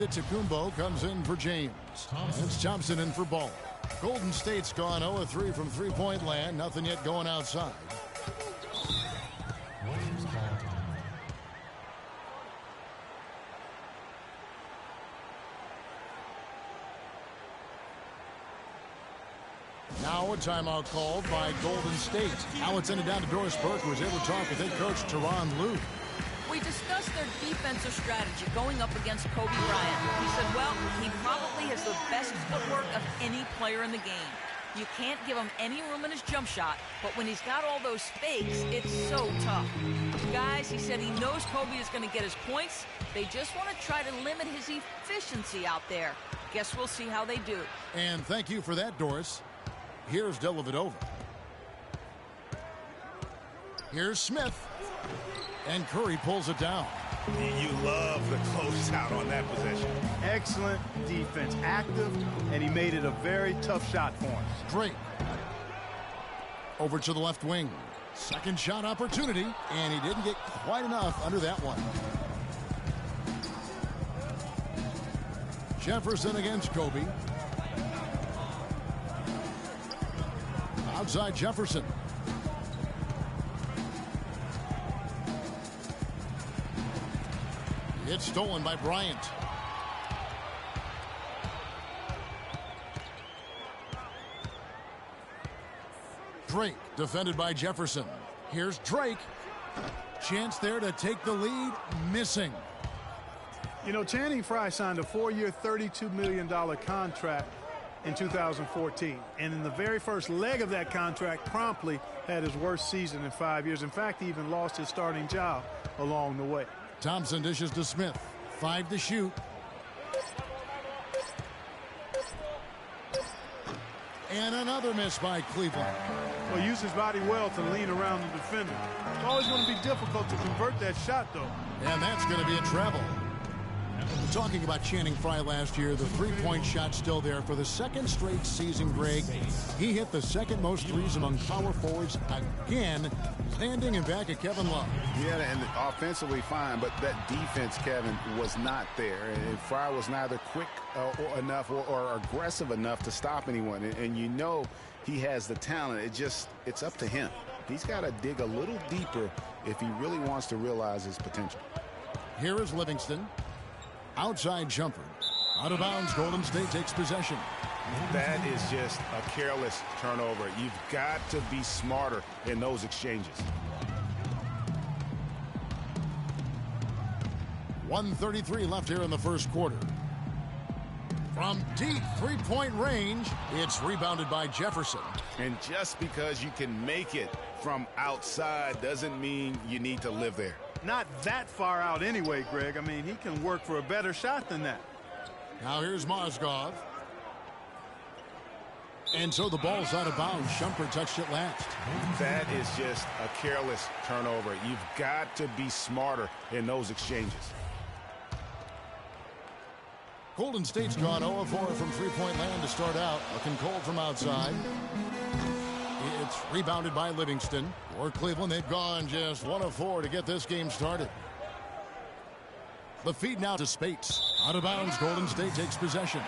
Antetokounmpo comes in for James. It's Thompson in for Ball. Golden State's gone 0-3 from three-point land. Nothing yet going outside. Now a timeout called by Golden State. Now it's ended down to Doris Burke, who was able to talk with head coach Tyronn Lue. We discussed their defensive strategy going up against Kobe Bryant. He said, well, he probably has the best footwork of any player in the game. You can't give him any room in his jump shot, but when he's got all those fakes, it's so tough. Guys, he said he knows Kobe is going to get his points. They just want to try to limit his efficiency out there. Guess we'll see how they do. And thank you for that, Doris. Here's Dellavedova. Here's Smith. And Curry pulls it down. You love the closeout on that possession. Excellent defense, active, and he made it a very tough shot for him. Drake. Over to the left wing. Second shot opportunity, and he didn't get quite enough under that one. Jefferson against Kobe. Outside Jefferson. It's stolen by Bryant. Drake defended by Jefferson. Here's Drake. Chance there to take the lead. Missing. You know, Channing Frye signed a 4-year, $32 million contract in 2014. And in the very first leg of that contract, promptly had his worst season in 5 years. In fact, he even lost his starting job along the way. Thompson dishes to Smith. 5 to shoot. And another miss by Cleveland. Well, use his body well to lean around the defender. It's always going to be difficult to convert that shot, though. And that's going to be a travel. Talking about Channing Frye last year, the three-point shot still there for the second straight season, Greg. He hit the second most threes among power forwards again, standing in back of Kevin Love. Yeah, and offensively fine, but that defense, Kevin, was not there. And Frye was neither quick enough or aggressive enough to stop anyone. And you know he has the talent. It's up to him. He's got to dig a little deeper if he really wants to realize his potential. Here is Livingston. Outside jumper. Out of bounds, Golden State takes possession. That is just a careless turnover. You've got to be smarter in those exchanges. 1:33 left here in the first quarter. From deep three-point range, it's rebounded by Jefferson. And just because you can make it from outside doesn't mean you need to live there. Not that far out anyway, Greg. I mean, he can work for a better shot than that. Now here's Mozgov. And so the ball's out of bounds. Shumpert touched it last. That is just a careless turnover. You've got to be smarter in those exchanges. Golden State's gone 0-4 from three-point land to start out. Looking cold from outside. It's rebounded by Livingston. For Cleveland, they've gone just 1-4 to get this game started. The feed now to Spates. Out of bounds, Golden State takes possession.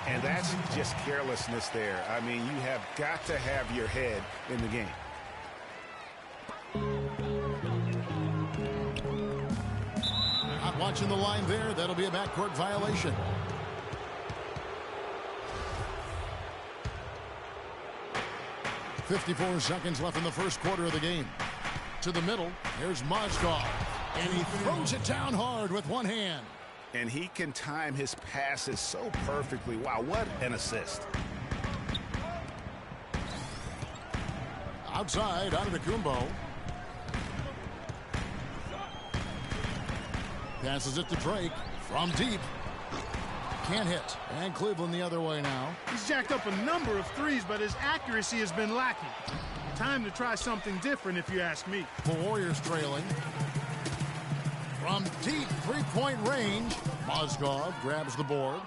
And that's just carelessness there. I mean, you have got to have your head in the game. Not watching the line there. That'll be a backcourt violation. .54 seconds left in the first quarter of the game. To the middle, there's Mozgov. And he throws it down hard with one hand. And he can time his passes so perfectly. Wow, what an assist. Outside, Antetokounmpo. Passes it to Drake from deep. Can't hit. And Cleveland the other way now. He's jacked up a number of threes, but his accuracy has been lacking. Time to try something different, if you ask me. The Warriors trailing. From deep three-point range, Mozgov grabs the board.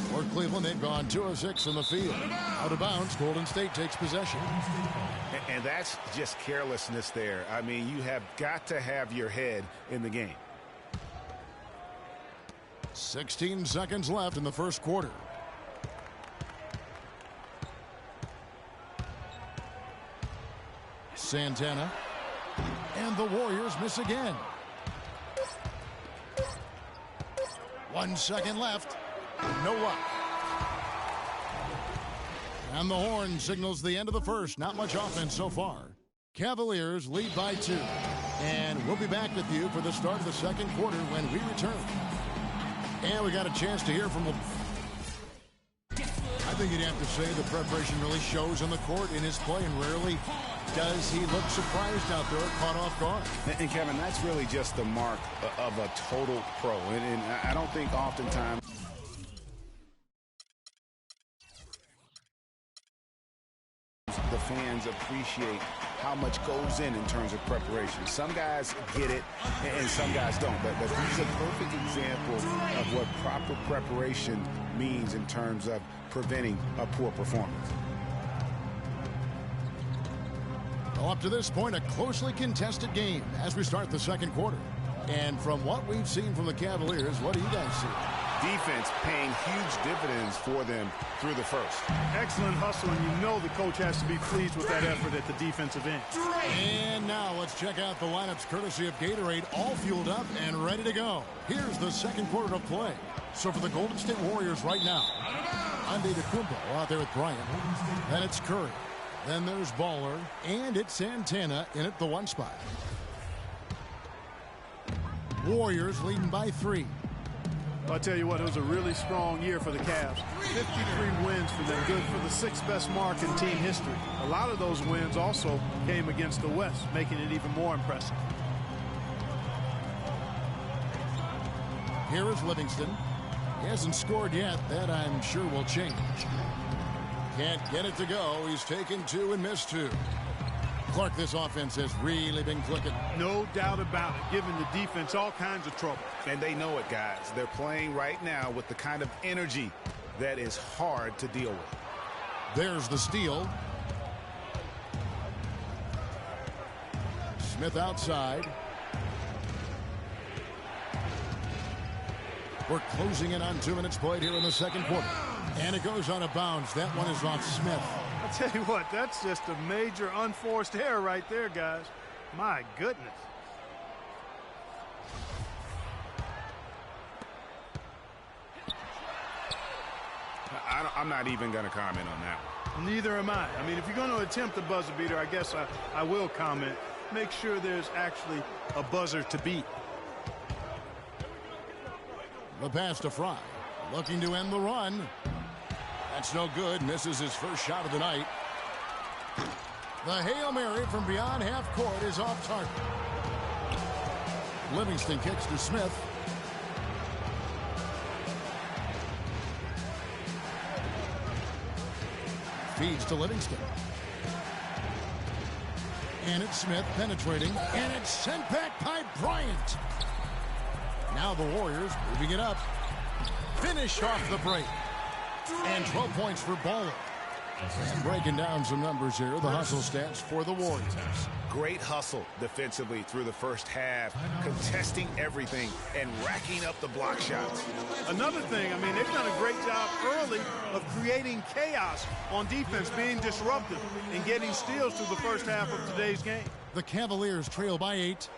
For Cleveland, they've gone 2 of 6 from the field. Out of bounds, Golden State takes possession. And that's just carelessness there. I mean, you have got to have your head in the game. 16 seconds left in the first quarter. Santana. And the Warriors miss again. 1 second left. No luck. And the horn signals the end of the first. Not much offense so far. Cavaliers lead by 2. And we'll be back with you for the start of the second quarter when we return. And we got a chance to hear from the... I think you'd have to say the preparation really shows on the court in his play, and rarely does he look surprised out there, caught off guard. And Kevin, that's really just the mark of a total pro. And I don't think oftentimes the fans appreciate how much goes in terms of preparation. Some guys get it and some guys don't. But he's a perfect example of what proper preparation means in terms of preventing a poor performance. Well, up to this point, a closely contested game as we start the second quarter. And from what we've seen from the Cavaliers, what do you guys see? Defense paying huge dividends for them through the first. Excellent hustle, and you know the coach has to be pleased with that effort at the defensive end. And now let's check out the lineups courtesy of Gatorade, all fueled up and ready to go. Here's the second quarter of play. So for the Golden State Warriors right now, Antetokounmpo out there with Bryant. Then it's Curry. Then there's Baller, and it's Santana in at the 1 spot. Warriors leading by 3. I'll tell you what, it was a really strong year for the Cavs. 53 wins for them, good for the 6th best mark in team history. A lot of those wins also came against the West, making it even more impressive. Here is Livingston. He hasn't scored yet. That, I'm sure, will change. Can't get it to go. He's taken 2 and missed 2. Clark, this offense has really been clicking. No doubt about it, giving the defense all kinds of trouble. And they know it, guys. They're playing right now with the kind of energy that is hard to deal with. There's the steal. Smith outside. We're closing in on 2 minutes played here in the second quarter. And it goes out of bounds. That one is off Smith. I'll tell you what, that's just a major unforced error right there, guys. My goodness. I'm not even going to comment on that one. Neither am I. I mean, if you're going to attempt a buzzer beater, I guess I will comment. Make sure there's actually a buzzer to beat. The pass to Fry. Looking to end the run. That's no good. Misses his first shot of the night. The Hail Mary from beyond half court is off target. Livingston kicks to Smith. Feeds to Livingston. And it's Smith penetrating. And it's sent back by Bryant. Now the Warriors moving it up. Finish off the break. And 12 points for Baller. And breaking down some numbers here, the hustle stats for the Warriors. Great hustle defensively through the first half, contesting everything and racking up the block shots. Another thing, I mean, they've done a great job early of creating chaos on defense, being disruptive and getting steals through the first half of today's game. The Cavaliers trail by 8.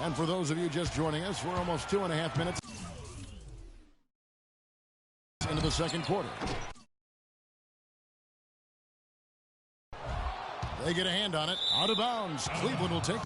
And for those of you just joining us, we're almost 2.5 minutes into the second quarter. They get a hand on it. Out of bounds. Cleveland will take.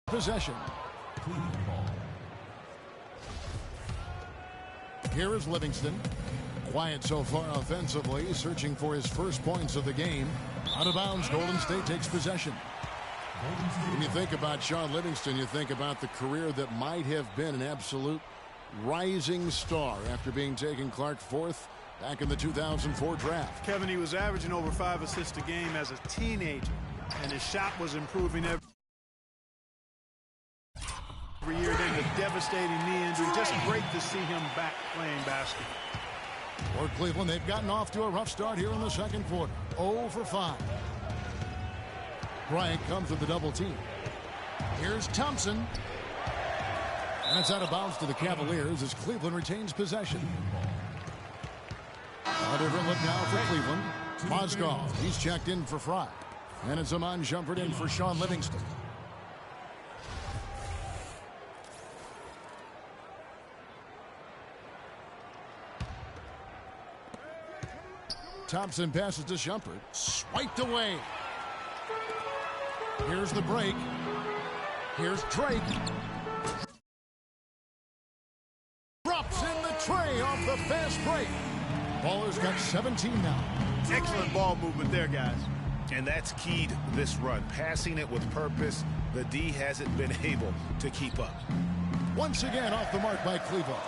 Possession. Here is Livingston. Quiet so far offensively, searching for his first points of the game. Out of bounds, Golden State takes possession. When you think about Shaun Livingston, you think about the career that might have been an absolute rising star after being taken, Clark, 4th back in the 2004 draft. Kevin, he was averaging over 5 assists a game as a teenager, and his shot was improving every year. Then the devastating knee injury. Just great to see him back playing basketball. For Cleveland, they've gotten off to a rough start here in the second quarter. 0 for 5. Bryant comes with the double team. Here's Thompson. And it's out of bounds to the Cavaliers as Cleveland retains possession. A different look now for Cleveland. Mozgov, he's checked in for Fry. And it's Iman Shumpert in for Shaun Livingston. Thompson passes to Shumpert. Swiped away. Here's the break. Here's Drake. Drops in the tray off the fast break. Baller's got 17 now. Excellent ball movement there, guys. And that's keyed this run. Passing it with purpose. The D hasn't been able to keep up. Once again off the mark by Cleveland.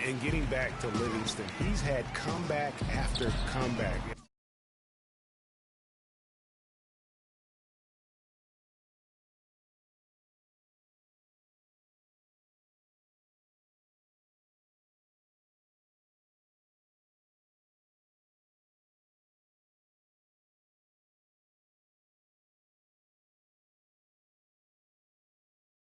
And getting back to Livingston, he's had comeback after comeback.